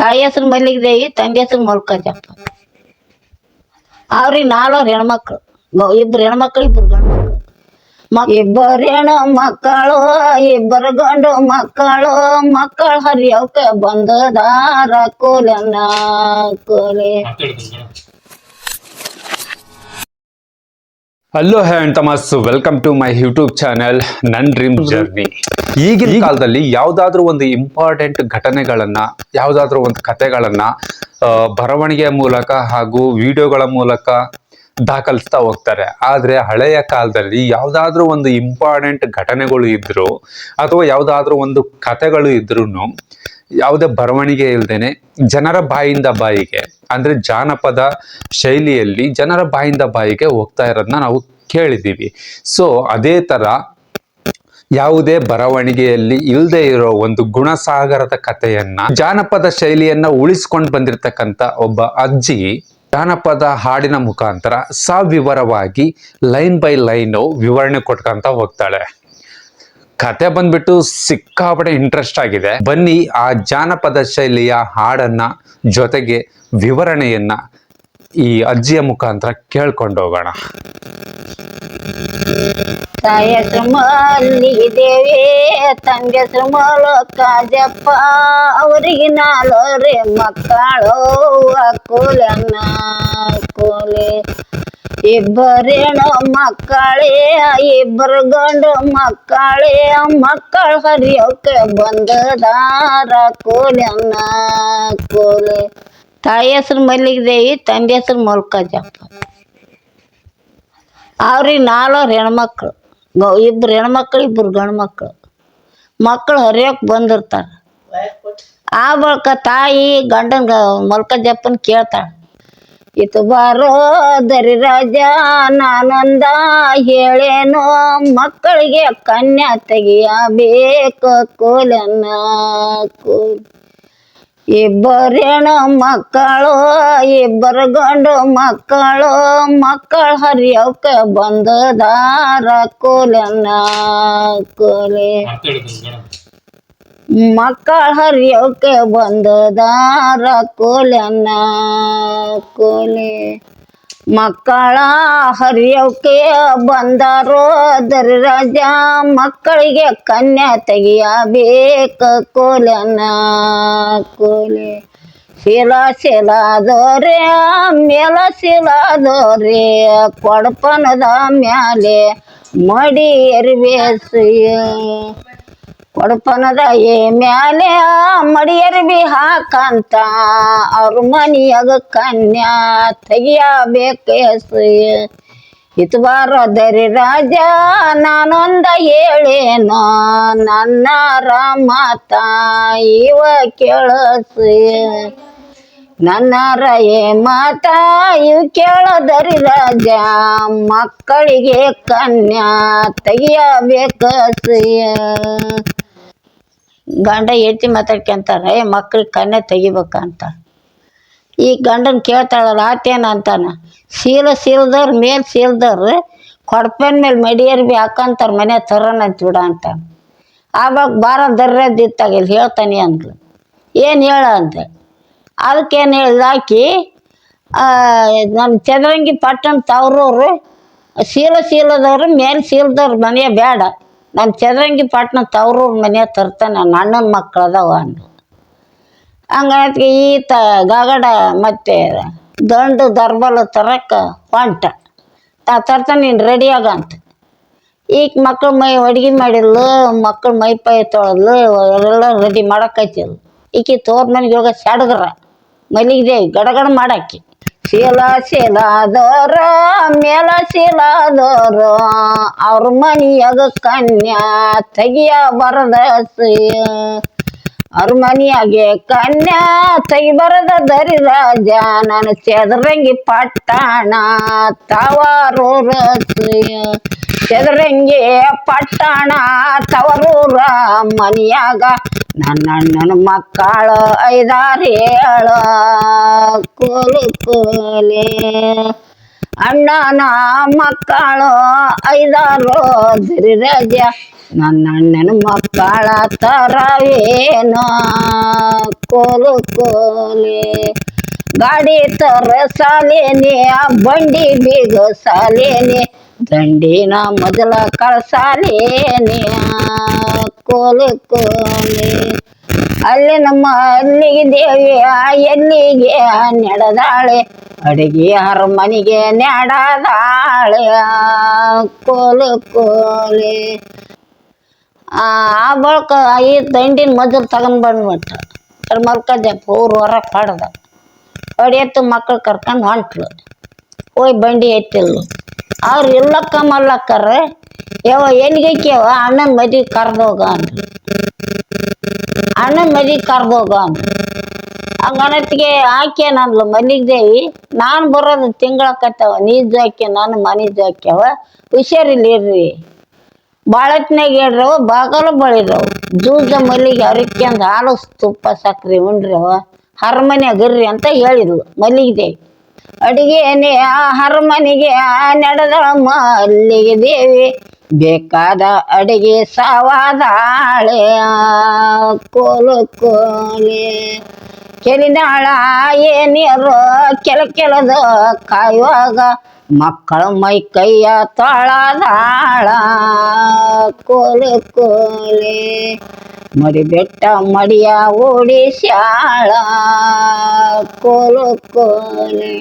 ತಾಯಿ ಹೆಸರು ಮಲ್ಲಿಗೆ ದೇವಿ, ತಂದೆ ಹೆಸರು ಮಲ್ಕಜಪ್ಪ. ಅವ್ರಿಗೆ 4 ಹೆಣ್ಮಕ್ಳು, 2 ಹೆಣ್ಮಕ್ಳು 2 ಗಂಡು ಮಕ್ಕಳು. ಇಬ್ಬರು ಹೆಣ್ಣು ಮಕ್ಕಳು 2 ಗಂಡು ಮಕ್ಕಳು. ಮಕ್ಕಳು ಹರಿಯೋಕೆ ಬಂದದಾರ ಕೋಲನ್ನ ಕೋಲೆ. ಹಲೋ ಹ್ಯಾಂಡ್ ತಮಸ್, welcome to my YouTube channel ನನ್ ಡ್ರೀಮ್ ಜರ್ನಿ. ಈಗಿನ ಕಾಲದಲ್ಲಿ ಯಾವ್ದಾದ್ರು ಒಂದು ಇಂಪಾರ್ಟೆಂಟ್ ಘಟನೆಗಳನ್ನ, ಯಾವ್ದಾದ್ರು ಒಂದು ಕಥೆಗಳನ್ನ ಬರವಣಿಗೆಯ ಮೂಲಕ ಹಾಗೂ ವಿಡಿಯೋಗಳ ಮೂಲಕ ದಾಖಲಿಸ್ತಾ ಹೋಗ್ತಾರೆ. ಆದ್ರೆ ಹಳೆಯ ಕಾಲದಲ್ಲಿ ಯಾವ್ದಾದ್ರು ಒಂದು ಇಂಪಾರ್ಟೆಂಟ್ ಘಟನೆಗಳು ಇದ್ರು ಅಥವಾ ಯಾವ್ದಾದ್ರು ಒಂದು ಕಥೆಗಳು ಇದ್ರು ಯಾವುದೇ ಬರವಣಿಗೆ ಇಲ್ದೇನೆ ಜನರ ಬಾಯಿಂದ ಬಾಯಿಗೆ, ಅಂದ್ರೆ ಜಾನಪದ ಶೈಲಿಯಲ್ಲಿ ಜನರ ಬಾಯಿಂದ ಬಾಯಿಗೆ ಹೋಗ್ತಾ ಇರೋದನ್ನ ನಾವು ಕೇಳಿದ್ದೀವಿ. ಸೊ ಅದೇ ತರ ಯಾವುದೇ ಬರವಣಿಗೆಯಲ್ಲಿ ಇಲ್ಲದೆ ಇರೋ ಒಂದು ಗುಣಸಾಗರದ ಕಥೆಯನ್ನ, ಜಾನಪದ ಶೈಲಿಯನ್ನ ಉಳಿಸ್ಕೊಂಡು ಬಂದಿರತಕ್ಕಂತ ಒಬ್ಬ ಅಜ್ಜಿ ಜಾನಪದ ಹಾಡಿನ ಮುಖಾಂತರ ಸವಿವರವಾಗಿ ಲೈನ್ ಬೈ ಲೈನ್ ವಿವರಣೆ ಕೊಟ್ಕೊಂತ ಹೋಗ್ತಾಳೆ. ಕತೆ ಬಂದ್ಬಿಟ್ಟು ಸಿಕ್ಕಾಪಟ್ಟೆ ಇಂಟ್ರೆಸ್ಟ್ ಆಗಿದೆ. ಬನ್ನಿ ಆ ಜಾನಪದ ಶೈಲಿಯ ಹಾಡನ್ನ ಜೊತೆಗೆ ವಿವರಣೆಯನ್ನ ಈ ಅಜ್ಜಿಯ ಮುಖಾಂತರ ಕೇಳ್ಕೊಂಡು ಹೋಗೋಣ. ತಾಯಿ ಹೆಸರು ಮಲ್ಲಿಗೆ ದೇವಿ, ತಂದೆ ಹೆಸರು ಮಲ್ಕಜಪ್ಪ. ಅವರಿಗೆ 4 ಮಕ್ಕಳು ಕೋಲನ್ನ ಕೋಲೆ. ಇಬ್ಬರು ಹೆಣ್ಣು ಮಕ್ಕಳೇ 2 ಗಂಡು ಮಕ್ಕಳೇ. ಮಕ್ಕಳು ಹರಿಯೋಕೆ ಬಂದದಾರ ಕೋಲನ್ನ ಕೋಲೆ. ತಾಯಿ ಹೆಸರು ಮಲ್ಲಿಗೆ ದೇವಿ, ತಂದೆ ಹೆಸರು ಮಲ್ಕಜಪ್ಪ. ಅವ್ರಿಗೆ 4 ಹೆಣ್ಮಕ್ಳು, 2 ಹೆಣ್ಮಕ್ಳು 2 ಗಂಡು ಮಕ್ಕಳು. ಮಕ್ಕಳು ಹರಿಯೋಕೆ ಬಂದಿರ್ತಾರೆ. ಆ ಬಳಿಕ ತಾಯಿ ಗಂಡನ ಮಲ್ಕಜಪ್ಪನ ಕೇಳ್ತಾಳೆ, ಇತ್ತು ಬಾರೋ ದರಿ ರಾಜ, ನಾನೊಂದ ಹೇಳೇನೋ, ಮಕ್ಕಳಿಗೆ ಕನ್ಯಾ ತೆಗಿಯಬೇಕು ಕೋಲನ್ನ ಕೋಲ್. 2 ಹೆಣ್ಣು ಮಕ್ಕಳು 2 ಗಂಡು ಮಕ್ಕಳು. ಮಕ್ಕಳು ಹರಿಯೋಕೆ ಬಂದದಾರ ಕೋಲನ್ನ ಕೋಲೆ. ಮಕ್ಕಳು ಹರಿಯೋಕೆ ಬಂದದಾರ ಕೋಲನ್ನ ಕೋಲೆ. ಮಕ್ಕಳ ಹರಿಯೋಕೆ ಬಂದಾರೋ ದರಿ ರಾಜ, ಮಕ್ಕಳಿಗೆ ಕನ್ಯಾ ತೆಗಿಯಬೇಕು ಕೋಲನ್ನ ಕೋಲೆ. ಶಿಲಾದೋರೆ ಮೇಲ ಶಿಲಾದೋರೆ, ಕೊಡಪನದ ಮ್ಯಾಲೆ ಮಡಿ ಎರಿಬೇಸಿ. ಕೊಡಪನದ ಮ್ಯಾಲೆ ಮಡಿ ಎರಿಬಿ ಹಾಕಂತ ಅವ್ರ ಮನಿಯಾಗ ಕನ್ಯಾ ತೆಗಿಯಬೇಕೇಸಿ. ಇತ್ತು ಬಾರೋ ದರಿ ರಾಜ, ನಾನೊಂದ ಹೇಳೇನೋ, ನನ್ನಾರ ಮಾತ ಇವ ಕೇಳಸಿ. ನನ್ನಾರ ಮಾತ ಇವ್ ಕೇಳದರಿ ರಾಜ, ಮಕ್ಕಳಿಗೆ ಕನ್ಯಾ ತೆಗಿಯಬೇಕಸಿ. ಗಂಡ ಹೆಂಡತಿ ಮಾತಾಡ್ಕೊಂತಾರೆ, ಮಕ್ಳಿಗೆ ಕನ್ಯಾ ತೆಗಿಬೇಕಂತ. ಈ ಗಂಡನ ಕೇಳ್ತಾಳಲ್ಲ, ಆತೇನ ಅಂತಾನ, ಶೀಲದವ್ರು ಮೇಲೆ ಶೀಲದವ್ರು ಕೊಡಪನ್ ಮೇಲೆ ಮಡಿಯರ್ ಬಿ ಹಾಕಂತಾರ ಮನೆ ತರೋಣ ಅಂತ ಬಿಡ ಅಂತ. ಆವಾಗ ಬಾರ ದರ್ರದಿತ್ತಾಗ ಇಲ್ಲಿ ಹೇಳ್ತಾನೆ ಅಂದ್ಲು. ಏನು ಹೇಳ ಅಂತ. ಅದಕ್ಕೇನು ಹೇಳಿದ ಆಕಿ, ನಮ್ಮ ಚದರಂಗಿ ಪಟ್ಟಣ ತವ್ರವ್ರು ಶೀಲದವ್ರು ಮೇಲೆ ಶೀಲದವ್ರು ಮನೆಯ ಬೇಡ, ನಮ್ಮ ಚದರಂಗಿ ಪಟ್ಟಣ ತವ್ರವ್ರ ಮನೆಯ ತರ್ತಾನೆ, ನನ್ನ ಅಣ್ಣನ ಮಕ್ಕಳು ಅದಾವ ಅಂದ್ರು. ಹಂಗಾಗಿ ಈತ ಗಗಡ ಮತ್ತು ದಂಡು ದರ್ಬಲ ತರಕ್ಕೆ ಹೊಂಟ. ತರ್ತಾನೆ, ನೀನು ರೆಡಿ ಆಗಂತ. ಈಗ ಮಕ್ಳು ಅಡುಗೆ ಮಾಡಿದ್ಲು, ಮಕ್ಳು ಮೈ ಪೈ ತೊಳೆದ್ಲು, ಎಲ್ಲ ರೆಡಿ ಮಾಡಕ್ಕೈತಿಲ್ಲ. ಈಕಿ ತೋರ್ ಮನೆಗೆ ಹೋಗ ಸಡಗ್ರ ಮಲ್ಲಿಗೆ ದೇವಿ ಗಡಗಡ ಮಾಡಾಕಿ. ಶೀಲಾದೋರ ಮೇಲ ಶೀಲಾದೋರು, ಅವ್ರ ಮನಿಯಾಗ ಕನ್ಯಾ ತೆಗಿಯ ಬರದಸಿ. ಅವ್ರ ಮನಿಯಾಗೆ ಕನ್ಯಾ ತೆಗಿ ಬರದ ದರಿ ರಾಜ, ನಾನು ಚದರಂಗಿ ಪಟ್ಟಣ ತವರೂರಸಿ. ಚದರಂಗಿ ಪಟ್ಟಣ ತವರೂರ ಮನಿಯಾಗ ನನ್ನ ಮಕ್ಕಳು 5 7 ಕೋಲು ಕೋಲೆ. ಅಣ್ಣನ ಮಕ್ಕಳು 5-6 ಗಿರಿರಾಜ ನನ್ನ ಅಣ್ಣನ ಮಕ್ಕಳ ತರವೇನೋ ಕೋಲು ಕೋಲೆ ಗಾಡಿ ತರ ಸಾಲೇನೆ ಬಂಡಿ ಬೀಗ ಸಾಲೇನೆ ದಂಡಿನ ಮೊದಲ ಕಳ್ಸಾಲೇನೆ ಕೋಲು ಕೋಲೆ ಅಲ್ಲಿ ನಮ್ಮ ಅಲ್ಲಿಗೆ ದೇವಿ ಎಲ್ಲಿಗೆ ನಡೆದಾಳೆ ಅಡಿಗೆ ಅರಮನೆಗೆ ನೆಡದಾಳೆ ಕೋಲು ಕೋಲೆ ಆ ಬಳಿಕ ಈ ದಂಡಿನ ಮೊದಲು ತಗೊಂಡ್ ಬಂದ್ಬಿಟ್ಟ ಮಲ್ಕದ್ದೆ ಊರು ಹೊರಗೆ ಹೊಡೆದ ಹೊಡೆಯತ್ತು ಮಕ್ಳು ಕರ್ಕೊಂಡು ಹೊಂಟ್ಲು ಹೋಯ್ ಬಂಡಿ ಎತ್ತಿಲ್ಲ ಅವ್ರು ಇಲ್ಲಕ್ಕ ಮಲ್ಲಕ್ಕರ ಯಾವ ಎಲ್ಲಿಗೈಕ್ಯವ ಅಣ್ಣನ ಮದುವೆ ಕರ್ದೋಗ ಅಂದ್ರು ಅಣ್ಣನ ಮದುವೆ ಕರ್ದೋಗ ಅಂದ್ರು ಹಂಗನತ್ತಿಗೆ ಆಕೆ ನನ್ಲು ಮಲ್ಲಿಗೆ ದೇವಿ ನಾನು ಬರೋದು ತಿಂಗಳಾಕತ್ತವ ನೀ ಜಾಕ್ಯ ನಾನು ಮನೆ ಜಾಕ್ಯವ ಹುಷಾರಿಲ್ಲಿರ್ರಿ ಬಾಳತ್ನಾಗ ಹೇಳ್ರವ ಬಾಗಲ ಬಳಿರವು ಜೂಜ ಮಲ್ಲಿಗೆ ಅರಿಕೆಂದು ಹಾಲು ತುಪ್ಪ ಸಕ್ರೆ ಉಂಡ್ರವ ಅರಮನೆಯಾಗ ಇರ್ರಿ ಅಂತ ಹೇಳಿದ್ಲು ಮಲ್ಲಿಗೆ ದೇವಿ ಅಡಿಗೆನೆ ಅರಮನೆಗೆ ನಡೆದಳ ಮಲ್ಲಿಗೆ ದೇವಿ ಬೇಕಾದ ಅಡಿಗೆ ಸಾವಾದಾಳೆ ಕೋಲು ಕೋಲೆ ಕೆಲಿದಾಳ ಏನಿಯರು ಕೆಲದ ಕಾಯುವಾಗ ಮಕ್ಕಳ ಮೈ ಕೈಯ ತೊಳದಾಳ ಕೋಲು ಕೋಲೆ ಮಡಿ ಬೆಟ್ಟ ಮಡಿಯ ಓಡಿಸ್ಯಾಳ ಕೋಲು ಕೋಲೆ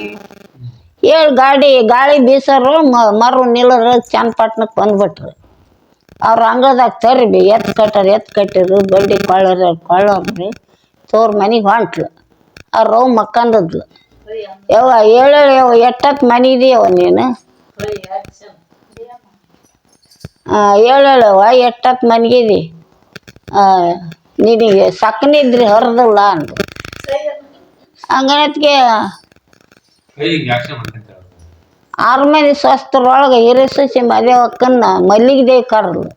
ಗಾಳಿ ಬೀಸರು ಮರು ನಿಲ್ಲರು ಚನ್ನಪಟ್ಟಣಕ್ಕೆ ಬಂದ್ಬಿಟ್ರು ಅವ್ರು ಅಂಗದಾಗ ತರ್ಬಿ ಎತ್ತು ಕಟ್ಟಿರು ಬಂಡಿ ಕೊಳ್ಳೋರ್ರಿ ತೋರ್ ಮನೆಗೆ ಹೊಂಟ್ಲು ಅವ್ರು ಮಕ್ಕಂದದ್ಲು ಯವ್ವ ಹೇಳವ ಎಷ್ಟೊತ್ತು ಮನೆ ಇದೆಯವ ನೀನು ಹೇಳವ ಎಷ್ಟೊತ್ತು ಮನೆಗಿದಿ ನಿನಗೆ ಸಕ್ಕನಿದ್ರಿ ಹರಿದಿಲ್ಲ ಅಂದು ಹಂಗನತ್ಗೆ ಅರಮನೆ ಸ್ವಸ್ಥರೊಳಗೆ ಹಿರಿಸಿ ಮದುವೆ ಒಕ್ಕನ್ನ ಮಲ್ಲಿಗೆ ದೇವಿ ಕರೆದ್ಲು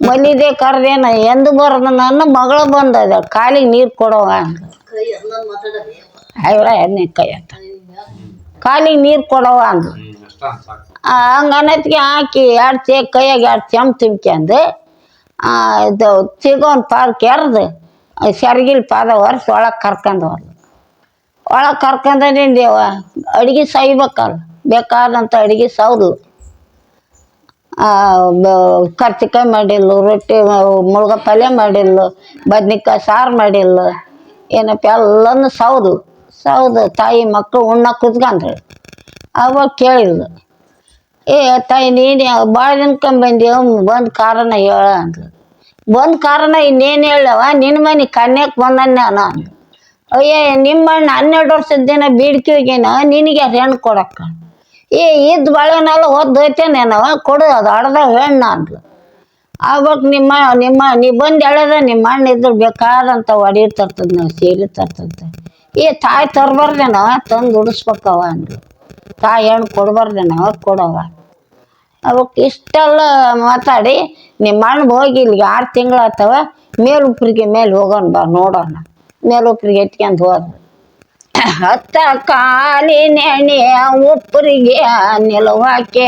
ಮಲ್ಲಿಗೆ ದೇವಿ ಕರೆದೇನ ಎಂದು ಬರೋದು ನನ್ನ ಮಗಳು ಬಂದದ ಕಾಲಿಗೆ ನೀರು ಕೊಡವ ಅಂದ ಅವ್ರ ಎಣ್ಣೆ ಕೈ ಅಂತ ಕಾಲಿಗೆ ನೀರು ಕೊಡವ ಅಂದು ಹಂಗನತ್ಗೆ ಹಾಕಿ ಕೈಯಾಗ 2 ಚೆಂಬು ತುಂಬ್ಕೊಂಡು ಇದು ಸಿಗೋನ್ ಪಾದ ಕೆರೆದು ಸೆರಗಿಲ್ ಪಾದ ಒರೆಸಿ ಒಳಗೆ ಕರ್ಕೊಂಡು ಒಳಗೆ ಕರ್ಕೊಂಡೇವ ಅಡುಗೆ ಸೈಬೇಕಲ್ಲ ಬೇಕಾದಂಥ ಅಡುಗೆ ಸೌದು ಕರ್ಚಿಕಾಯಿ ಮಾಡಿಲ್ಲ ರೊಟ್ಟಿ ಮುಳ್ಗ ಪಲ್ಯ ಮಾಡಿಲ್ಲ ಬದ್ನಿಕಾಯಿ ಸಾರು ಮಾಡಿಲ್ಲ ಏನಪ್ಪ ಎಲ್ಲನೂ ಸೌದು ತಾಯಿ ಮಕ್ಕಳು ಉಣ್ಣ ಕುತ್ಕೊಂಡ್ರು ಅವಾಗ ಕೇಳಿದ್ಲು ತಾಯಿ ನೀನು ಭಾಳ ದಿನಕೊಂಬಂದೇವ ಬಂದು ಕಾರಣ ಹೇಳ ಅಂದ್ಲು ಬಂದು ಕಾರಣ ಇನ್ನೇನು ಹೇಳವ ನಿನ್ನ ಮನೆ ಕನ್ಯಾಕ್ ಬಂದನ್ನ ನಾನು ಅಂದ್ಲು ಅಯ್ಯ ನಿಮ್ಮ ಅಣ್ಣ 12 ವರ್ಷದ ದಿನ ಬೀಡ್ಕಿ ಹೋಗ್ಯಾನ ನಿನಗೆ ಅದು ಹೆಣ್ಣು ಕೊಡಕ್ಕ ಇದ್ದು ಬಾಳೆನೆಲ್ಲ ಓದ್ದೋಯ್ತೇನೇನವ ಕೊಡು ಅದು ಅಡ್ದಾಗ ಹೆಣ್ಣು ಅಂದ್ಲು ಆವಾಗ ನೀ ಬಂದು ಎಳೆದ ನಿಮ್ಮ ಅಣ್ಣ ಇದ್ರೆ ಬೇಕಾದಂಥ ಒಡೀರ್ ತರ್ತದ ನಾವು ಸೀರೆ ತರ್ತದ ತಾಯಿ ತರಬಾರ್ದೇನವ ತಂದು ಉಡಿಸ್ಬೇಕವ ಅಂದ್ಲು ತಾಯಿ ಹೆಣ್ಣು ಕೊಡಬಾರ್ದೇನವ ಕೊಡವ ಅವಕ್ಕೆ ಇಷ್ಟೆಲ್ಲ ಮಾತಾಡಿ ನಿಮ್ಮ ಅಣ್ಣ ಹೋಗಿ ಇಲ್ಲಿಗೆ 6 ತಿಂಗಳಾಗ್ತವ ಮೇಲುಪ್ರಿಗೆ ಮೇಲೆ ಹೋಗೋಣ ಬಾ ನೋಡೋಣ ಮೇಲುಪ್ರಿಗೆ ಎತ್ಕೊಂಡು ಹೋದ್ರು ಹತ್ತ ಕಾಲಿನೆಣೆ ಉಪ್ಪರಿಗೆ ನಿಲುವಾಕೆ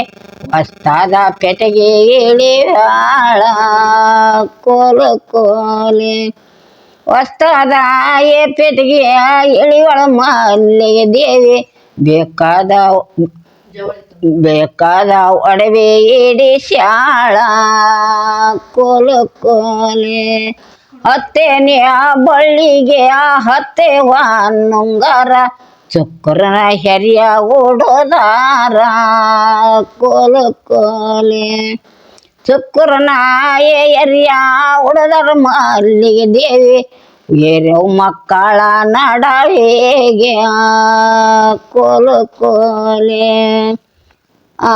ಹೊಸ್ತಾದ ಪೆಟೆಗೆ ಇಳಿಯಾಳ ಕೋಲು ಕೋಲೆ ಹೊಸ್ತಾದ ಪೆಟೆಗೆ ಇಳಿವಳ ಮಲ್ಲಿಗೆ ದೇವಿ ಬೇಕಾದ ಒಡವೆ ಇಡಿಸ್ಯಾಳ ಕೋಲು ಕೋಲೆ ಹತ್ತೇನೆ ಬಳ್ಳಿಗೆ ಹತ್ತೆವ ನುಂಗಾರ ಚುಕ್ಕರನ ಹೆರಿಯ ಓಡೋದಾರ ಕೋಲು ಕೋಲೆ ಚುಕ್ಕರನ ಹೆರಿಯ ಓಡೋದಾರ ಮಲ್ಲಿಗೆ ದೇವಿ ಏರವ್ ಮಕ್ಕಳ ನಡವೇಗೆ ಕೋಲು ಕೋಲೆ ಆ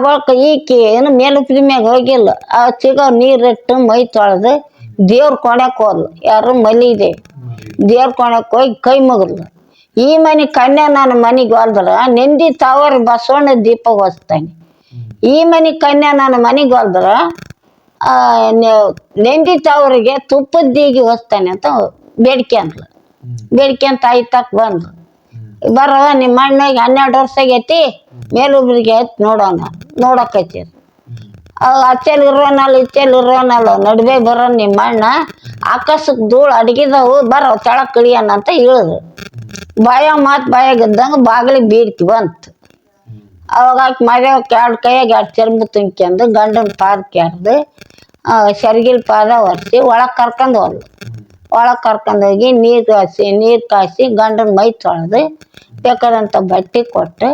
ಬಳಿಕ ಈಕೆ ಏನು ಮೇಲುಪ್ರಿ ಮ್ಯಾಗ ಹೋಗಿಲ್ಲ ಆ ಸಿಗೋ ನೀರಿಟ್ಟು ಮೈ ತೊಳೆದು ದೇವ್ರ ಕೊಣಕ್ಕೆ ಹೋದ್ಲು ಯಾರು ಮಲ್ಲಿಗೆ ದೇವ್ರ ಕೊಣಕ್ಕೆ ಹೋಗಿ ಕೈ ಮುಗಿದ್ಲು ಈ ಮನೆ ಕನ್ಯಾ ನಾನು ಮನೆಗೆ ಹೊಲ್ದ್ರ ನೆಂದಿ ತಾವರ್ ಬಸವಣ್ಣ ದೀಪ ಹೊಸ್ತಾನೆ ಈ ಮನೆ ಕನ್ಯಾ ನಾನು ಮನೆಗೆ ಹೊಲ್ದ್ರ ನೆಂದಿ ತಾವರಿಗೆ ತುಪ್ಪದ ದೀಗಿ ಹೊಸ್ತಾನೆ ಅಂತ ಬೇಡಿಕೆ ಅಂದ್ಲು ಬೇಡಿಕೆ ಅಂತ ಆಯ್ತಕ್ ಬಂದ್ಲು ಬರವ ನಿಮ್ಮ ಅಣ್ಣಗೆ 12 ವರ್ಷ ಆಗೈತಿ ಮೇಲೊಬ್ರಿಗೆ ಐತಿ ನೋಡೋಣ ನೋಡಕೈತಿ ಅಚ್ಚಲ್ ಇರೋನಲ್ಲ ಇಚ್ಚಲ್ ಇರೋನಲ್ಲ ನಡುವೆ ಬರೋ ನಿಮ್ಮ ಅಣ್ಣ ಆಕಾಶಕ್ಕೆ ಧೂಳು ಅಡಗಿದವು ಬರೋ ತೆಳಕ್ ಇಳಿಯೋಣ ಅಂತ ಹೇಳಿದ್ರು ಬಾಯ ಮಾತು ಬಾಯಾಗಿದ್ದಂಗೆ ಬಾಗಿಲಿಗೆ ಬೀಡ್ಕಿ ಬಂತು ಅವಾಗ ಆಕಿ ಮರ್ಯಾಕೆ 2 ಕೈಯಾಗ 2 ಚರ್ಮ ತುಂಬ್ಕೊಂಡು ಗಂಡನ ಪಾದ ಕೆರ್ದು ಸೆರಗಿಲ್ ಪಾದ ಒರೆಸಿ ಒಳಗೆ ಕರ್ಕೊಂಡು ಹೋದ್ಲು ಒಳಗೆ ಕರ್ಕೊಂಡೋಗಿ ನೀರು ಕಾಸಿ ಗಂಡನ ಮೈ ತೊಳೆದು ಬೇಕಾದಂಥ ಬಟ್ಟೆ ಕೊಟ್ಟು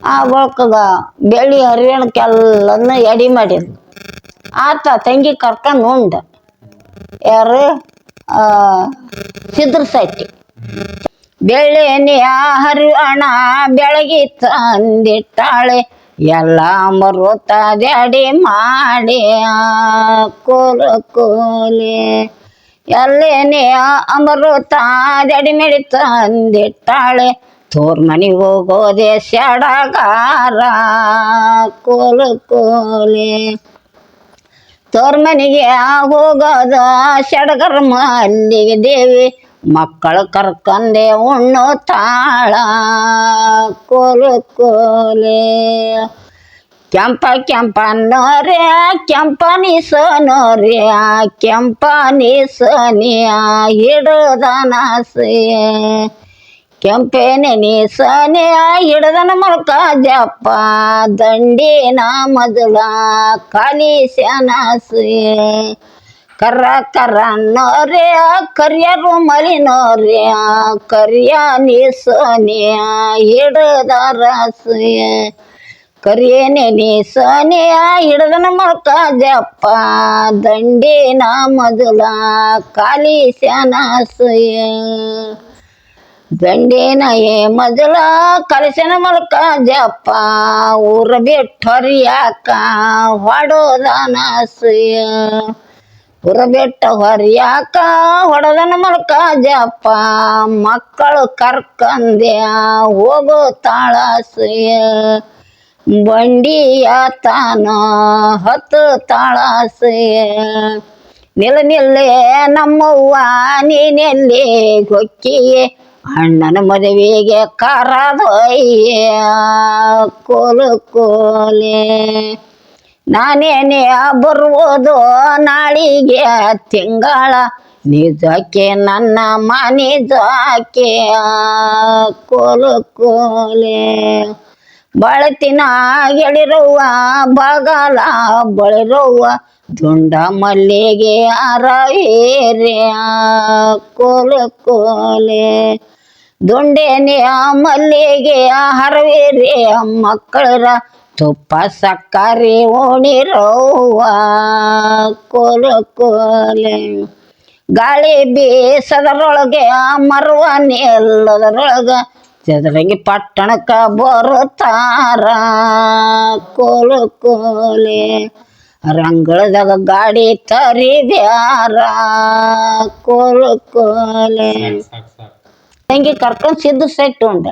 ಆ ಬಳಿಕ ಬೆಳ್ಳಿ ಹರಿಯಣಕ್ಕೆಲ್ಲನ್ನು ಎಡೆ ಮಾಡಿದ್ಲು ಆತ ತಂಗಿ ಕರ್ಕೊಂಡು ಉಂಡ ಯಾರು ಸಿದ್ರ ಸಟ್ಟಿ ಬೆಳ್ಳೆನೆಯ ಹರಿವಣ ಬೆಳಗಿ ತಂದಿಟ್ಟಾಳೆ ಎಲ್ಲ ಮರುತ್ತದೆ ಅಡಿ ಮಾಡಿ ಕೋಲೆ ಎಲ್ಲೇನೆ ಅಮೃತ ಅಡಿ ಮೇಡಿ ತಂದಿಟ್ಟಾಳೆ ತೋರ್ ಮನೆಗೆ ಹೋಗೋದೆ ಸಡಗಾರ ಕೋಲೆ ತೋರ್ ಮನೆಗೆ ಹೋಗೋದ ಸಡಗರ ಮಲ್ಲಿಗೆ ದೇವಿ ಮಕ್ಕಳು ಕರ್ಕಂದೆ ಉಣ್ಣು ತಾಳ ಕೋಲೆ ಕೆಂಪನೋರೆ ಕೆಂಪನಿಸೋನೋರೆ ಕೆಂಪನಿಸನಿಯ ಹಿಡದನಸೆ ಕೆಂಪೇನೆ ನೀಸನೆಯ ಹಿಡದನ ಮಲ್ಕ ಜಪ್ಪ ದಂಡಿನ ಮೊದಲ ಕಲಿಸನಸೆ ಕರ್ರನ್ನೋರೆ ಕರಿಯರು ಮಲಿನೋರೆ ಕರಿಯ ನೀಸನೆಯ ಹಿಡದರಸೆ ಕರಿಯೇನೆ ನೀಸನೆಯ ಹಿಡದನ ಮಲ್ಕ ಜಪ್ಪ ದಂಡಿನ ಮೊದಲ ಕಲಿಸನಸೆ ದಂಡಿನ ಮೊದಲ ಕಲಿಸನ ಮಲ್ಕ ಜಪ್ಪ ಊರ ಬಿಟ್ಟೊರಿಯಾಕ ಹೊಡೋದನಸೆಯ ಊರ ಬಿಟ್ಟ ಹೊರಿಯಾಕ ಹೊಡದನ ಮಲ್ಕ ಜಪ್ಪ ಮಕ್ಕಳು ಕರ್ಕಂದೆ ಹೋಗೋ ತಾಳಸೆಯ ಬಂಡಿಯ ತಾನ ಹೊತ್ತು ತಾಳಸೆಯ ನಿಲ್ಲೇ ನಮ್ಮವ್ವ ನೀನೆಲ್ಲಿ ಹೊಕ್ಕಿಯೇ ಅಣ್ಣನ ಮದುವೆಗೆ ಕರದೊಯ್ಯ ಕೋಲೆ ನಾನೇನೇ ಬರುವುದು ನಾಳಿಗೆ ತಿಂಗಳ ನಿಜಕ್ಕೆ ನನ್ನ ಮನಿಜಕ್ಕೆ ಕೋಲೆ ಬಳತಿನ ಗೆಳಿರುವ ಬಗಲ ಬಳಿರುವ ದುಂಡ ಮಲ್ಲಿಗೆ ಅರವೇರೆ ಕೋಲೆ ದುಂಡೇನೆ ಮಲ್ಲಿಗೆ ಹರವೇರೆ ಮಕ್ಕಳ ತುಪ್ಪ ಸಕ್ಕರೆ ಉಣಿರೋವ ಕೋಲೆ ಗಾಳಿ ಬೀಸದರೊಳಗೆ ಮರುವ ನಿಲ್ಲದರೊಳಗ ಚದರಂಗಿ ಪಟ್ಟಣಕ್ಕೆ ಬರುತ್ತಾರ ಕೋಲೆ ರಂಗಳದಾಗ ಗಾಡಿ ತರಿದ್ಯಾರ ಕೋಲೆ ತಂಗಿ ಕರ್ಕೊಂಡು ಸಿದ್ದು ಸೆಟ್ ಉಂಡ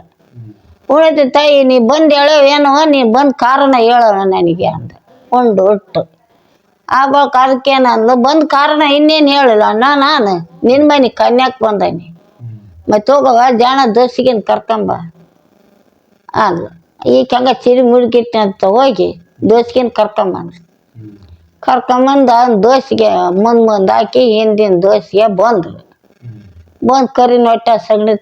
ಉಳಿದ ತಾಯಿ ನೀ ಬಂದು ಹೇಳವೇನೋ ನೀ ಬಂದು ಕಾರಣ ಹೇಳೋಣ ನನಗೆ ಅಂದ ಉಂಡು ಒಟ್ಟು ಆಗ ಅದಕ್ಕೇನಂದ್ಲು ಬಂದು ಕಾರಣ ಇನ್ನೇನು ಹೇಳಿಲ್ಲ ಅಣ್ಣ ನಾನು ನಿನ್ನ ಮನೆ ಕನ್ಯಾಕ್ ಬಂದೀನಿ ಮತ್ತೆ ಹೋಗವ ಜಾಣ ದೋಸಿಗೆ ಕರ್ಕೊಂಬ ಅಂದ್ಲು ಈಗ ಹಂಗ ಚಿರಿ ಮುಡುಕಿಟ್ಟ ಅಂತ ಹೋಗಿ ದೋಸಿಗೆ ಕರ್ಕೊಂಬಂದು ದೋಸಿಗೆ ಮುಂದೆ ಹಾಕಿ ಹಿಂದಿನ ದೋಸಿಗೆ ಬಂದ್ರು ಬಂದು ಕರಿ ನೊಟ್ಟ ಸಗಣಿ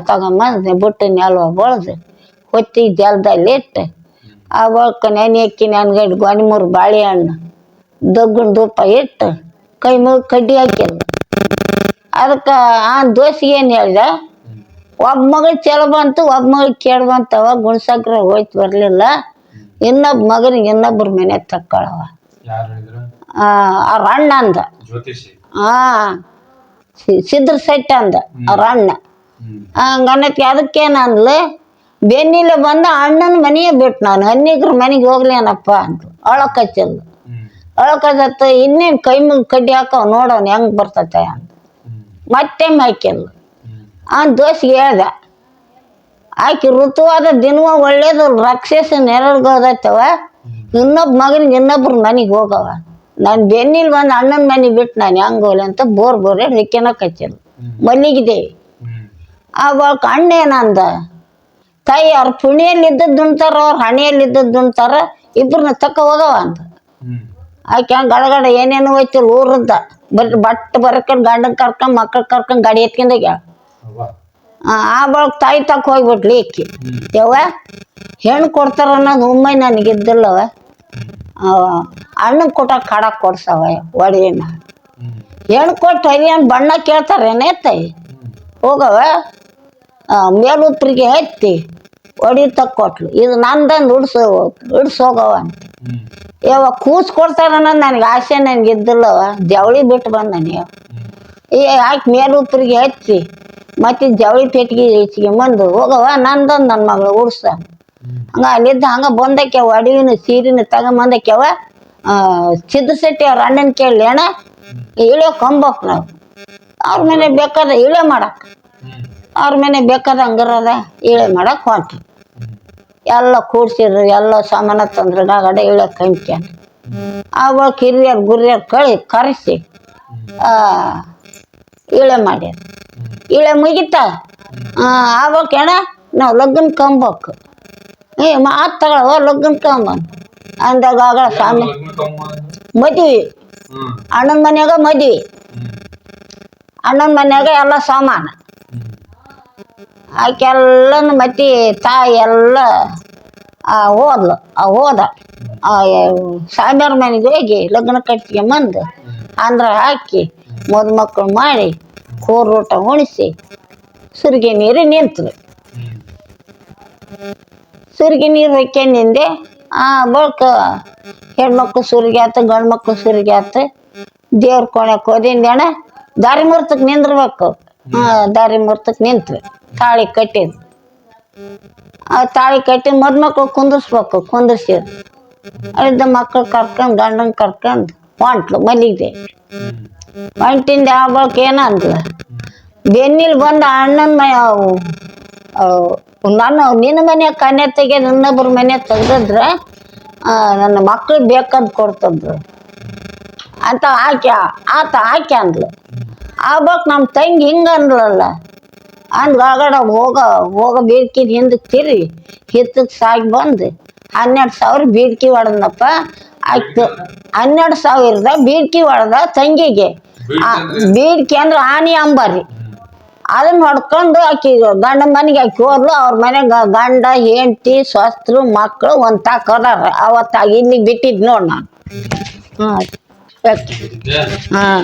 ತಗೊಂಬಂದು ಬಿಟ್ಟು ನೆಲ್ವ ಬಳ್ದು ಹೊತ್ತಿ ಜಲದಲ್ಲಿ ಇಟ್ಟು ಆ ಬಳ್ಕ ನೆನೆ ಅಕ್ಕಿ ನೆನ್ಗಡ್ಡು ಗೋಣಿಮೂರು ಬಾಳೆಹಣ್ಣು ದಗ್ಗನ ಧೂಪ ಇಟ್ಟು ಕೈ ಮುಗಿ ಕಡ್ಡಿ ಹಾಕಿದ್ರು ಅದಕ್ಕೆ ಆ ದೋಸಿಗೆ ಏನು ಹೇಳ್ದ ಒಬ್ಬ ಮಗಳು ಚಲೋ ಬಂತು ಒಬ್ಬ ಮಗಳು ಕೇಳಿ ಬಂತು ಅವಾಗ ಗುಣಸಕ್ರೆ ಹೋಯ್ತು ಬರಲಿಲ್ಲ ಇನ್ನೊಬ್ಬ ಮಗನಿಗೆ ಇನ್ನೊಬ್ರ ಮನೆ ತಕ್ಕೊಳವ ಅವ್ರ ಅಣ್ಣ ಅಂದ ಸಿದ್ರ ಸೆಟ್ ಅಂದ ಅವ್ರ ಅಣ್ಣ ಹಂಗನ್ನಕ್ಕೆ ಅದಕ್ಕೇನು ಅಂದ್ಲು ಬೆನ್ನಿಲೆ ಬಂದ ಅಣ್ಣನ ಮನೆಯೇ ಬಿಟ್ಟು ನಾನು ಹನ್ನಿಗ್ರ ಮನೆಗೆ ಹೋಗ್ಲೇನಪ್ಪ ಅಂತ ಅಳಕಚ್ಚಲ್ಲು ಅಳಕತ್ತ ಇನ್ನೇನು ಕೈ ಮುಗಿ ಕಡ್ಡಿ ಹಾಕವ್ ನೋಡೋಣ ಹೆಂಗೆ ಬರ್ತತೆ ಅಂತ ಮತ್ತೆ ಹಾಕಿಲ್ಲ ದೋಸಿಗೆ ಹೇಳ್ದ ಆಕಿ ಋತುವಾದ ದಿನವ ಒಳ್ಳೇದು ರಾಕ್ಷಸ ನೆರಗೋದತ್ತವ ಇನ್ನೊಬ್ಬ ಮಗನಿಗೆ ಇನ್ನೊಬ್ರ ಮನೆಗೆ ಹೋಗವ ನಾನು ಬೆನ್ನಿಲ್ ಬಂದು ಅಣ್ಣನ ಮನೆಗೆ ಬಿಟ್ಟು ನಾನು ಹೆಂಗೆ ಹೋಗ್ಲಿ ಅಂತ ಬೋರ್ ರಿಕ್ಕೆನ ಕಚ್ಚಲು ಮಲ್ಲಿಗೆ ದೇವಿ ಆವಾಗ ಅಣ್ಣ ಏನಂದ ತಾಯಿ ಅವ್ರ ಪುಣಿಯಲ್ಲಿ ಇದ್ದದ್ದು ಉಣ್ತಾರ, ಅವ್ರ ಹಣಿಯಲ್ಲಿ ಇದ್ದದ್ದು ಉಣ್ತಾರ, ಇಬ್ಬರನ್ನ ತಕ್ಕ ಹೋಗವ ಅಂತ. ಆಕೆ ಗಡಗಡ ಏನೇನು ಹೋಯ್ತಿಲ್ಲ ಊರದ್ದ ಬರ್ರಿ ಬಟ್ ಬರಕೊಂಡ್ ಗಂಡನ್ ಕರ್ಕೊಂಡ್ ಮಕ್ಳು ಕರ್ಕೊಂಡ್ ಗಾಡಿ ಎತ್ಕೊಂಡೋಗ್ಯ. ಆ ಬಳಕ ತಾಯಿ ತಕ್ಕ ಹೋಗ್ಬಿಟ್ಲಿ ಈಕಿ. ಯವ್ವ ಹೆಣ್ಣು ಕೊಡ್ತಾರ ಅನ್ನೋದು ಒಮ್ಮೆ ನನಗಿದ್ದಿಲ್ಲವ. ಅಣ್ಣಗೆ ಕೊಟ್ಟಾಗ ಕಡಕ್ ಕೊಡ್ಸವ ಒಡವಿನ. ಹೆಣ್ಣು ಕೊಟ್ಟು ಅದೇನು ಬಣ್ಣ ಕೇಳ್ತಾರೇನೇ ತಾಯಿ ಹೋಗವ. ಮೇಲುತ್ರಿಗೆ ಹತ್ತಿ ಒಡಿ ತಕ್ಕೊಟ್ಲು. ಇದು ನಂದಂದು ಹಿಡ್ಸೋಗವ ಅಂತ. ಯಾವ ಕೂಸ್ ಕೊಡ್ತಾರ ಅನ್ನೋದು ನನಗೆ ಆಸೆ ನನಗಿದ್ದಿಲ್ಲವ. ಜವಳಿ ಬಿಟ್ಟು ಬಂದ ನೀವು ಯಾಕೆ ಮೇಲುತ್ರಿಗೆ ಹಚ್ಚಿ ಮತ್ತೆ ಜವಳಿ ಪೆಟ್ಟಿಗೆ ಇಚ್ಕೊಂಬಂದು ಹೋಗವ ನಂದೊಂದು ನನ್ನ ಮಗಳು ಉಡ್ಸ. ಹಂಗ ಅಲ್ಲಿದ್ದ ಹಂಗ ಬಂದಕ್ಕೆವ ಅಡವಿನ ಸೀರಿನ ತಗೊಂಬಂದಕ್ಕೆವ. ಸಿದ್ದಶೆಟ್ಟಿ ಅವ್ರ ಅಣ್ಣನ ಕೇಳಿ ಅಣ್ಣ ಇಳೆ ಕೊಂಬಕ್ ನಾವು ಅವ್ರ ಮನೆ ಬೇಕಾದ ಇಳೆ ಮಾಡಕ್, ಅವ್ರ ಮನೆ ಬೇಕಾದ ಹಂಗರದ ಇಳೆ ಮಾಡಕ್ ಹೊಂಟ್ರಿ. ಎಲ್ಲ ಕೂಡ್ಸಿದ್ರು, ಎಲ್ಲ ಸಾಮಾನ ತಂದ್ರು, ನಾಗಡೆ ಇಳೆ ಕಂಟ್ಯಾನ. ಆವಾಗ ಹಿರಿಯರು ಗುರಿಯರು ಕರೆಸಿ ಇಳೆ ಮಾಡ್ಯಾರ. ಇಳೆ ಮುಗಿತ ಆವಾಗ ಅಣ್ಣ ನಾವು ಲಗ್ನ ಕಂಬಕ್ ಮಾತು ತಗೊಳವ ಲಗ್ನ ಕಂಬ ಅಂದಾಗ ಆಗಳ ಸಾಮಿ ಮದ್ವಿ ಅಣ್ಣನ ಮನ್ಯಾಗ ಮದ್ವಿ, ಅಣ್ಣನ ಮನ್ಯಾಗ ಎಲ್ಲ ಸಾಮಾನ ಆಕೆಲ್ಲನು ಮತ್ತೆ ತಾಯಿ ಎಲ್ಲ ಹೋದ್ಲು. ಹೋದ ಸಾಮ್ಯಾರ ಮನೆಗೆ ಹೋಗಿ ಲಗ್ನ ಕಟ್ಕೊಂಬಂದು ಅಂದ್ರ ಹಾಕಿ ಮದುಮಕ್ಕಳು ಮಾಡಿ ಕೋರ್ ಊಟ ಉಣಿಸಿ ಸುರಿಗೆ ನೀರು ನಿಂತರು. ಸುರಿಗೆ ನೀರು ಹೊಯ್ಕೊಂಡಿಂದೆ ಬಳಿಕ ಹೆಣ್ಮಕ್ಳು ಸುರಿಗೆ ಆತು, ಗಂಡು ಮಕ್ಳು ಸುರಿಗೆ ಆತು. ದೇವ್ರ ಕೊಣಕ್ಕೆ ಹೋದಿಂದೆ ಅಣ್ಣ ದಾರಿ ಮುರ್ತಕ್ಕೆ ನಿಂದಿರ್ಬೇಕು. ದಾರಿ ಮುರ್ತಕ್ಕೆ ನಿಂತ್ವಿ. ತಾಳಿ ಕಟ್ಟಿದ್ ತಾಳಿ ಕಟ್ಟಿ ಮದುಮಕ್ಳು ಕುಂದಿರ್ಸ್ಬೇಕು. ಕುಂದಿರ್ಸಿದ್ರು ಅಲ್ಲಿದ್ದ ಮಕ್ಳು ಕರ್ಕೊಂಡು ಗಂಡನ ಕರ್ಕೊಂಡು ಹೊಂಟ್ಲು ಮಲ್ಲಿಗೆ. ಹೊಂಟಿಂದ ಆ ಬಳಿಕ ಏನಂದ್ಲ ಬೆನ್ನಿಲ್ ಬಂದ ಅಣ್ಣನ ನಾನು ನಿನ್ನ ಮನೆ ಕನ್ಯೆ ತೆಗೆದು ಇನ್ನೊಬ್ರ ಮನೆ ತೆಗ್ದಿದ್ರ ನನ್ನ ಮಕ್ಳು ಬೇಕಾದ್ ಕೊಡ್ತಿದ್ರು ಅಂತ ಆಕೆ ಅಂದ್ಲು. ಆವಾಗ ನಮ್ಮ ತಂಗಿ ಹಿಂಗೆ ಅಂದ್ಲಲ್ಲ ಅಂದ್ಗಾಗಡ ಹೋಗ ಬೀಡ್ಕಿದ ಹಿಂದಕ್ಕೆ ತಿರುಗಿ ಹಿತ್ತಕ್ಕೆ ಸಾಗಿ ಬಂದು 12,000 ಬೀಡ್ಕಿ ಹೊಡೆದನಪ್ಪ. ಆಯ್ತು 12,000 ಬೀಡ್ಕಿ ಹೊಡೆದ ತಂಗಿಗೆ. ಬೀಡ್ಕಿ ಅಂದ್ರೆ ಆನಿ ಅಂಬಾರಿ ಅದನ್ನ ಹೊಡ್ಕೊಂಡು ಆಕಿ ಗಂಡ ಮನೆಗೆ ಆಕಿ ಹೋದ್ಲು. ಅವ್ರ ಮನೆಗೆ ಗಂಡ ಹೆಂಡತಿ ಸ್ವಸ್ಥರು ಮಕ್ಕಳು ಒಂದು ತಾಕ ಅದಾರ. ಅವತ್ತಾಗ ಇಲ್ಲಿ ಬಿಟ್ಟಿದ್ ನೋಡ್ ನಾನು. ಹಾಂ